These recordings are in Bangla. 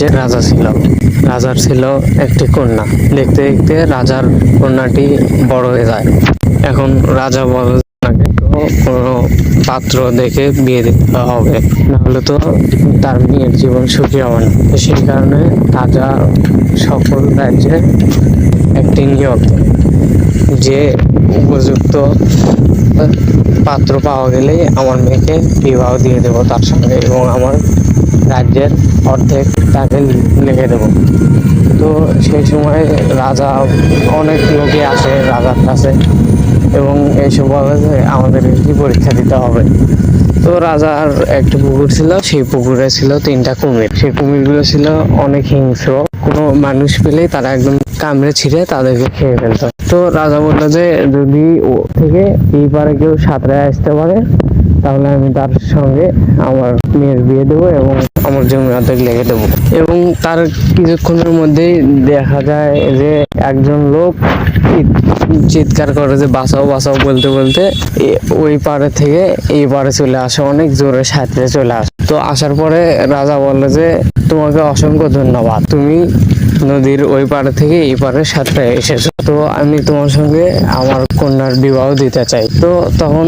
রাজ্যের রাজা ছিল। রাজার ছিল একটি কন্যা। দেখতে দেখতে রাজার কন্যাটি বড় হয়ে যায়। এখন রাজা বলে তাকে তো কোনো পাত্র দেখে বিয়ে দিতে হবে, নাহলে তো তার মেয়ের জীবন সুখী হবে না। তো সেই কারণে রাজা সকল রাজ্যে একটি নিয়ম দেয় যে উপযুক্ত পাত্র পাওয়া গেলেই আমার মেয়েকে বিবাহ দিয়ে দেবো তার সঙ্গে, এবং আমার রাজ্যের অর্ধেক তাকে লিখে দেব। তো সেই সময় রাজা অনেক লোকে আসে রাজার কাছে এবং এসে বলে যে আমাদের কি পরীক্ষা দিতে হবে। তো রাজার একটা পুকুর ছিল, সেই পুকুরে ছিল 3টা কুমির। সেই কুমিরগুলো ছিল অনেক হিংস্র, কোনো মানুষ পেলেই তারা একদম কামড়ে ছিঁড়ে তাদেরকে খেয়ে ফেলতো। তো রাজা বললো যে যদি ও থেকে এই পারে কেউ সাঁতরে আসতে পারে তাহলে আমি তার সঙ্গে আমার মেয়ের বিয়ে দেবো এবং আমার জমি অর্ধেক লেগে দেবো। এবং তার কিছুক্ষণের মধ্যেই দেখা যায় যে একজন লোক চিৎকার করে যে বাঁচাও বাঁচাও বলতে বলতে ওই পারে থেকে এই পারে চলে আসে, অনেক জোরে সাঁতরে চলে আসে। তো আসার পরে রাজা বলে যে তোমাকে অসংখ্য ধন্যবাদ, তুমি নদীর ওই পারে থেকে এই পারে সাঁতরে এসেছো, তো আমি তোমার সঙ্গে আমার কন্যার বিবাহ দিতে চাই। তো তখন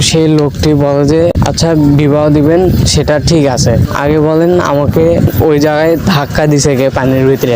সেই লোকটি বলে যে আচ্ছা বিবাহ দিবেন সেটা ঠিক আছে, আগে বলেন আমাকে ওই জায়গায় ধাক্কা দিছে কে পানির ভিতরে।